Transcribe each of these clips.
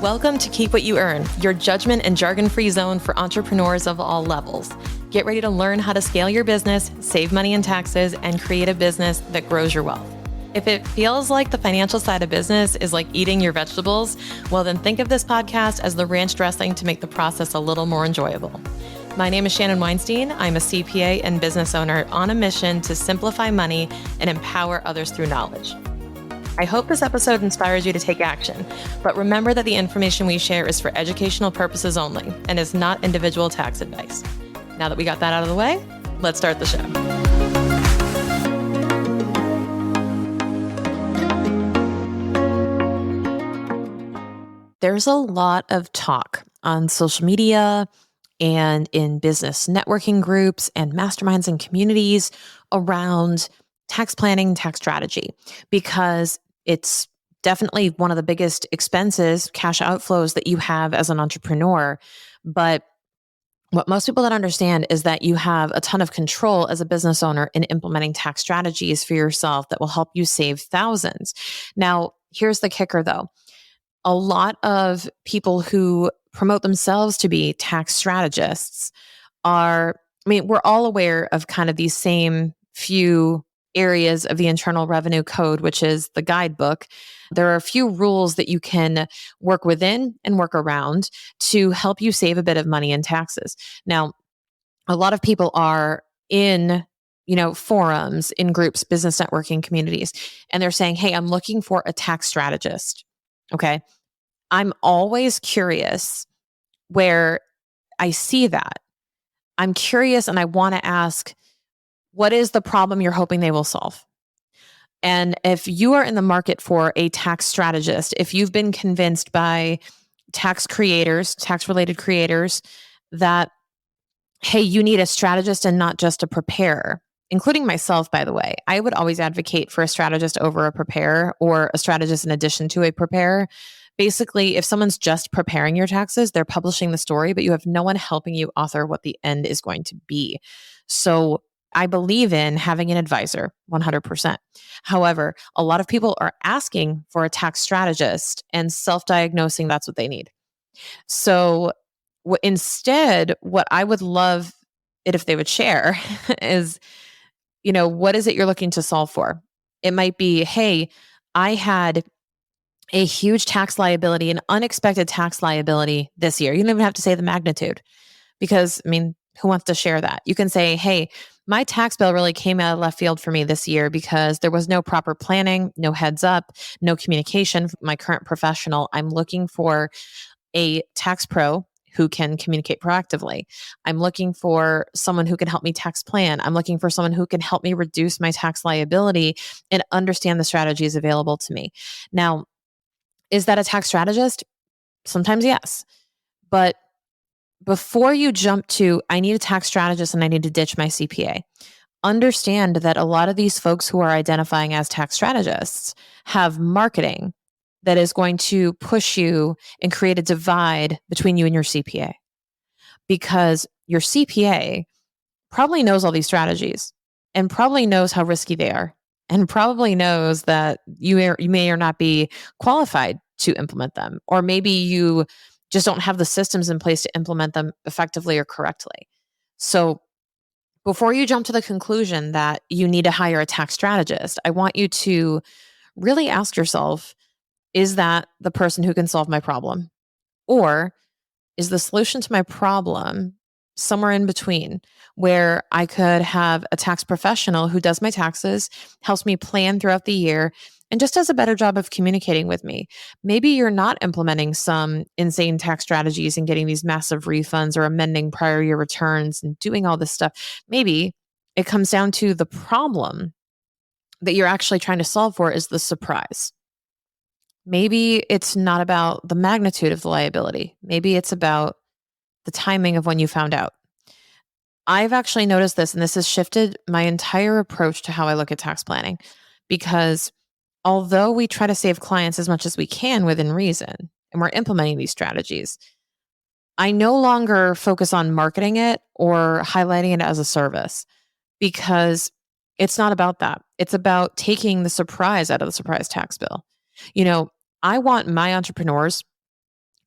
Welcome to Keep What You Earn, your judgment and jargon-free zone for entrepreneurs of all levels. Get ready to learn how to scale your business, save money in taxes, and create a business that grows your wealth. If it feels like the financial side of business is like eating your vegetables, well then think of this podcast as the ranch dressing to make the process a little more enjoyable. My name is Shannon Weinstein. I'm a CPA and business owner on a mission to simplify money and empower others through knowledge. I hope this episode inspires you to take action, but remember that the information we share is for educational purposes only and is not individual tax advice. Now that we got that out of the way, let's start the show. There's a lot of talk on social media and in business networking groups and masterminds and communities around tax planning, tax strategy, because it's definitely one of the biggest expenses, cash outflows that you have as an entrepreneur. But what most people don't understand is that you have a ton of control as a business owner in implementing tax strategies for yourself that will help you save thousands. Now, here's the kicker though. A lot of people who promote themselves to be tax strategists we're all aware of kind of these same few areas of the Internal Revenue Code, which is the guidebook. There are a few rules that you can work within and work around to help you save a bit of money in taxes. Now, a lot of people are in forums, in groups, business networking communities, and they're saying, hey, I'm looking for a tax strategist. Okay. I'm always curious where I see that. I'm curious and I want to ask, what is the problem you're hoping they will solve? And if you are in the market for a tax strategist, if you've been convinced by tax-related creators that, hey, you need a strategist and not just a preparer, including myself, by the way, I would always advocate for a strategist over a preparer or a strategist in addition to a preparer. Basically, if someone's just preparing your taxes, they're publishing the story, but you have no one helping you author what the end is going to be. So I believe in having an advisor 100%. However, a lot of people are asking for a tax strategist and self-diagnosing that's what they need. So instead, what I would love it if they would share is, what is it you're looking to solve for? It might be, hey, I had a huge tax liability, an unexpected tax liability this year. You don't even have to say the magnitude because, who wants to share that? You can say, hey, my tax bill really came out of left field for me this year because there was no proper planning, no heads up, no communication from my current professional. I'm looking for a tax pro who can communicate proactively. I'm looking for someone who can help me tax plan. I'm looking for someone who can help me reduce my tax liability and understand the strategies available to me. Now, is that a tax strategist? Sometimes yes. But before you jump to, I need a tax strategist and I need to ditch my CPA, understand that a lot of these folks who are identifying as tax strategists have marketing that is going to push you and create a divide between you and your CPA. Because your CPA probably knows all these strategies and probably knows how risky they are and probably knows that you may or not be qualified to implement them. Or maybe you just don't have the systems in place to implement them effectively or correctly. So before you jump to the conclusion that you need to hire a tax strategist, I want you to really ask yourself, is that the person who can solve my problem? Or is the solution to my problem somewhere in between where I could have a tax professional who does my taxes, helps me plan throughout the year, and just does a better job of communicating with me? Maybe you're not implementing some insane tax strategies and getting these massive refunds or amending prior year returns and doing all this stuff. Maybe it comes down to the problem that you're actually trying to solve for is the surprise. Maybe it's not about the magnitude of the liability. Maybe it's about the timing of when you found out. I've actually noticed this, and this has shifted my entire approach to how I look at tax planning, because although we try to save clients as much as we can within reason, and we're implementing these strategies, I no longer focus on marketing it or highlighting it as a service, because it's not about that. It's about taking the surprise out of the surprise tax bill. I want my entrepreneurs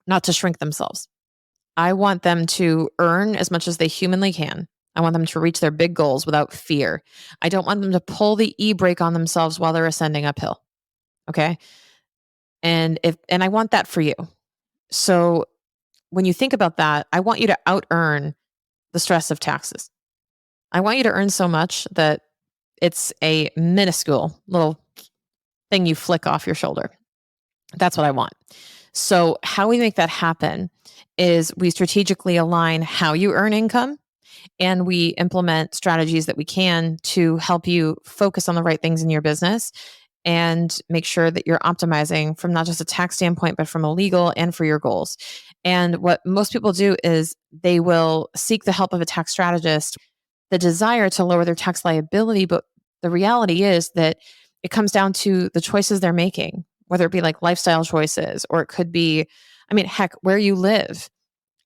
not to shrink themselves. I want them to earn as much as they humanly can. I want them to reach their big goals without fear. I don't want them to pull the e-brake on themselves while they're ascending uphill. Okay? And I want that for you. So when you think about that, I want you to out earn the stress of taxes. I want you to earn so much that it's a minuscule little thing you flick off your shoulder. That's what I want. So, how we make that happen is we strategically align how you earn income and we implement strategies that we can to help you focus on the right things in your business and make sure that you're optimizing from not just a tax standpoint, but from a legal and for your goals. And what most people do is they will seek the help of a tax strategist, the desire to lower their tax liability. But the reality is that it comes down to the choices they're making, whether it be like lifestyle choices or it could be, I mean, heck, where you live.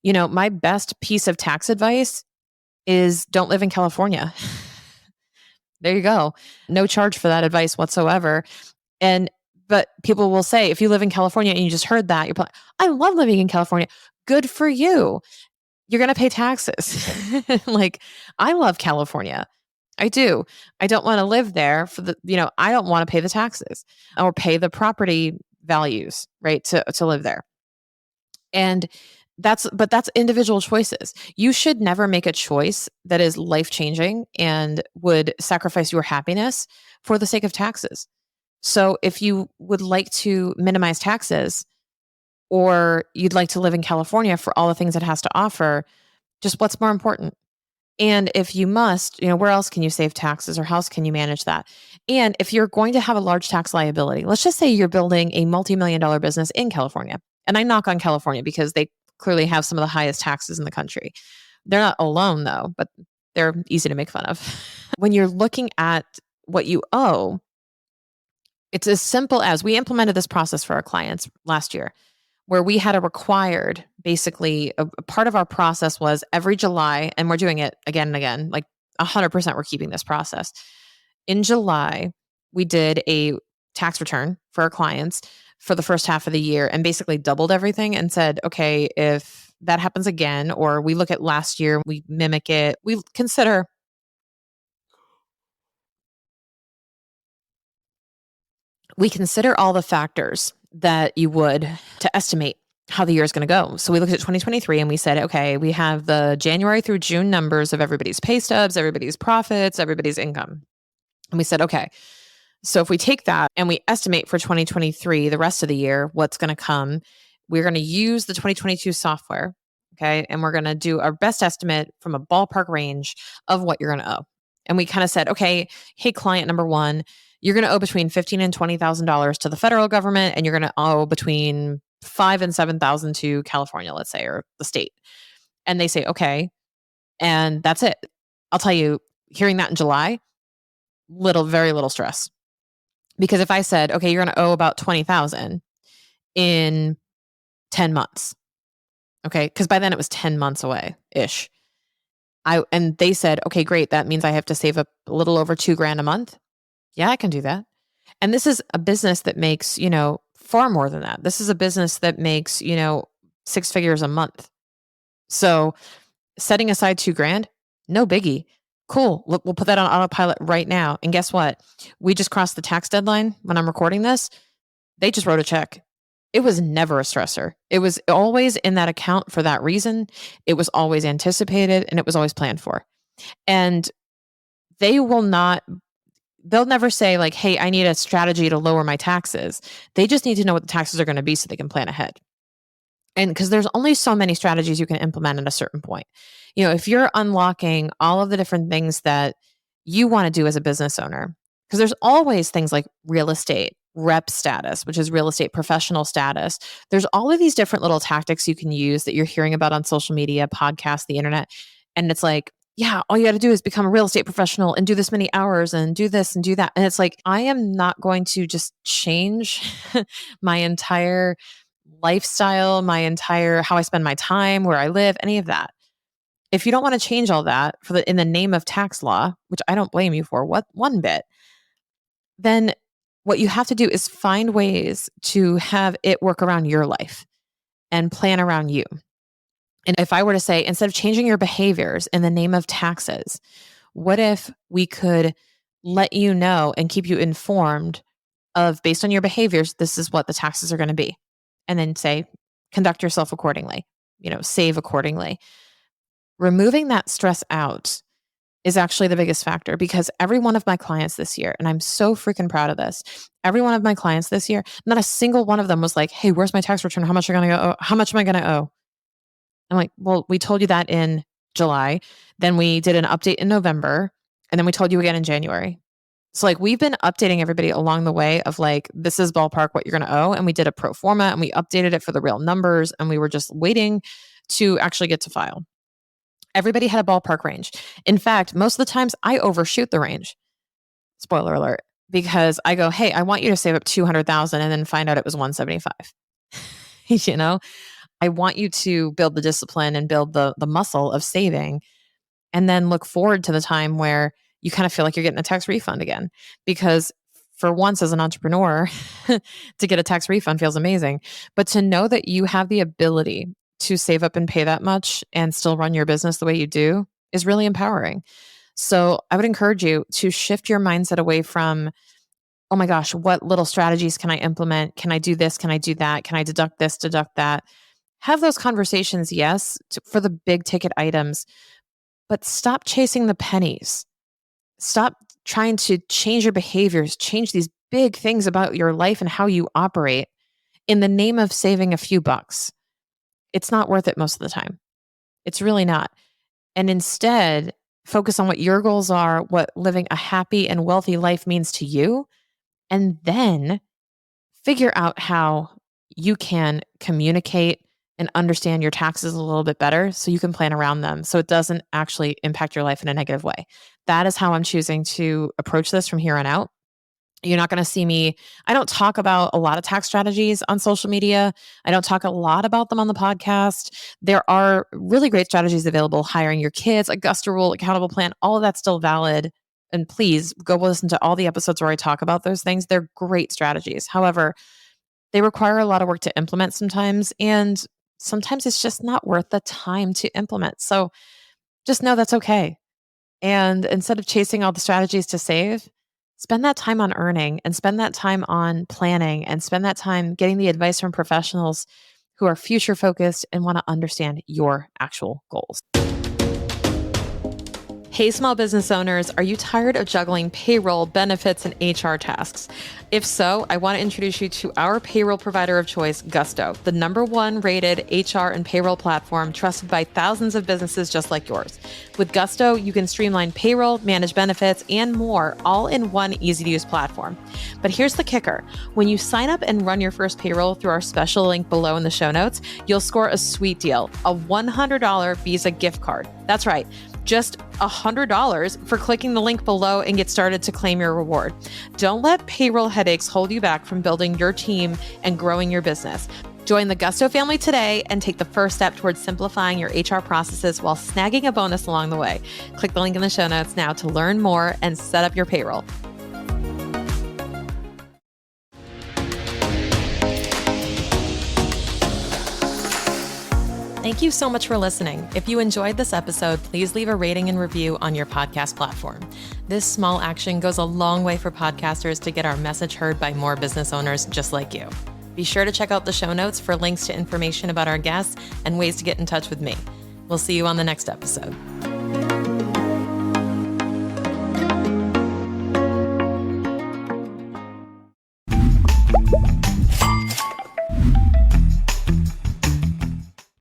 My best piece of tax advice is don't live in California. There you go. No charge for that advice whatsoever. But people will say, if you live in California and you just heard that, you're like, I love living in California. Good for you. You're going to pay taxes. Like, I love California. I do. I don't want to live there I don't want to pay the taxes or pay the property values, right? To live there. And that's individual choices. You should never make a choice that is life-changing and would sacrifice your happiness for the sake of taxes. So if you would like to minimize taxes or you'd like to live in California for all the things it has to offer, just what's more important? And if you must, where else can you save taxes or how else can you manage that? And if you're going to have a large tax liability, let's just say you're building a multi-million-dollar business in California. And I knock on California because they clearly have some of the highest taxes in the country. They're not alone though, but they're easy to make fun of. When you're looking at what you owe, it's as simple as we implemented this process for our clients last year, where we had a required, basically, a part of our process was every July, and we're doing it again and again, like 100% we're keeping this process. In July, we did a tax return for our clients for the first half of the year and basically doubled everything and said, okay, if that happens again, or we look at last year, we mimic it, we consider all the factors that you would to estimate how the year is going to go. So we looked at 2023 and we said, okay, we have the January through June numbers of everybody's pay stubs, everybody's profits, everybody's income. And we said, okay, so if we take that and we estimate for 2023, the rest of the year, what's going to come, we're going to use the 2022 software. Okay. And we're going to do our best estimate from a ballpark range of what you're going to owe. And we kind of said, okay, hey, client number one, you're going to owe between $15,000 and $20,000 to the federal government, and you're going to owe between $5,000 and $7,000 to California, let's say, or the state. And they say, okay, and that's it. I'll tell you, hearing that in July, very little stress. Because if I said, okay, you're going to owe about 20,000 in 10 months. Okay. Cause by then it was 10 months away ish. And they said, okay, great. That means I have to save up a little over $2,000 a month. Yeah, I can do that. And this is a business that makes, far more than that. This is a business that makes, 6 figures a month. So setting aside $2,000, no biggie. Cool. Look, we'll put that on autopilot right now. And guess what? We just crossed the tax deadline when I'm recording this. They just wrote a check. It was never a stressor. It was always in that account for that reason. It was always anticipated and it was always planned for. And they'll never say like, hey, I need a strategy to lower my taxes. They just need to know what the taxes are going to be so they can plan ahead. And because there's only so many strategies you can implement at a certain point. If you're unlocking all of the different things that you want to do as a business owner, because there's always things like real estate, rep status, which is real estate professional status. There's all of these different little tactics you can use that you're hearing about on social media, podcasts, the internet. And it's like, yeah, all you got to do is become a real estate professional and do this many hours and do this and do that. And it's like, I am not going to just change my entire lifestyle, my entire how I spend my time, where I live, any of that. If you don't want to change all that in the name of tax law, which I don't blame you for one bit, then what you have to do is find ways to have it work around your life. and plan around you. And if I were to say, instead of changing your behaviors in the name of taxes, what if we could let you know and keep you informed of, based on your behaviors, this is what the taxes are going to be. And then say, conduct yourself accordingly, save accordingly. Removing that stress out is actually the biggest factor, because every one of my clients this year, and I'm so freaking proud of this, every one of my clients this year, not a single one of them was like, hey, where's my tax return? How much am I going to owe? I'm like, well, we told you that in July. Then we did an update in November. And then we told you again in January. So like, we've been updating everybody along the way of like, this is ballpark what you're going to owe. And we did a pro forma and we updated it for the real numbers. And we were just waiting to actually get to file. Everybody had a ballpark range. In fact, most of the times I overshoot the range. Spoiler alert, because I go, hey, I want you to save up 200,000 and then find out it was 175. I want you to build the discipline and build the muscle of saving, and then look forward to the time where you kind of feel like you're getting a tax refund again. Because for once as an entrepreneur, to get a tax refund feels amazing. But to know that you have the ability to save up and pay that much and still run your business the way you do is really empowering. So I would encourage you to shift your mindset away from, oh my gosh, what little strategies can I implement? Can I do this? Can I do that? Can I deduct this, deduct that? Have those conversations, yes, for the big ticket items, but stop chasing the pennies. Stop trying to change your behaviors, change these big things about your life and how you operate in the name of saving a few bucks. It's not worth it most of the time. It's really not. And instead, focus on what your goals are, what living a happy and wealthy life means to you, and then figure out how you can communicate and understand your taxes a little bit better so you can plan around them so it doesn't actually impact your life in a negative way. That is how I'm choosing to approach this from here on out. You're not going to see me. I don't talk about a lot of tax strategies on social media. I don't talk a lot about them on the podcast. There are really great strategies available: hiring your kids, Augusta rule, accountable plan, all of that's still valid. And please go listen to all the episodes where I talk about those things. They're great strategies. However, they require a lot of work to implement sometimes, and sometimes it's just not worth the time to implement. So just know that's okay. And instead of chasing all the strategies to save, spend that time on earning, and spend that time on planning, and spend that time getting the advice from professionals who are future focused and want to understand your actual goals. Hey, small business owners, are you tired of juggling payroll, benefits, and HR tasks? If so, I want to introduce you to our payroll provider of choice, Gusto, the #1 rated HR and payroll platform trusted by thousands of businesses just like yours. With Gusto, you can streamline payroll, manage benefits, and more, all in one easy-to-use platform. But here's the kicker. When you sign up and run your first payroll through our special link below in the show notes, you'll score a sweet deal, a $100 Visa gift card. That's right. Just $100 for clicking the link below and get started to claim your reward. Don't let payroll headaches hold you back from building your team and growing your business. Join the Gusto family today and take the first step towards simplifying your HR processes while snagging a bonus along the way. Click the link in the show notes now to learn more and set up your payroll. Thank you so much for listening. If you enjoyed this episode, please leave a rating and review on your podcast platform. This small action goes a long way for podcasters to get our message heard by more business owners just like you. Be sure to check out the show notes for links to information about our guests and ways to get in touch with me. We'll see you on the next episode.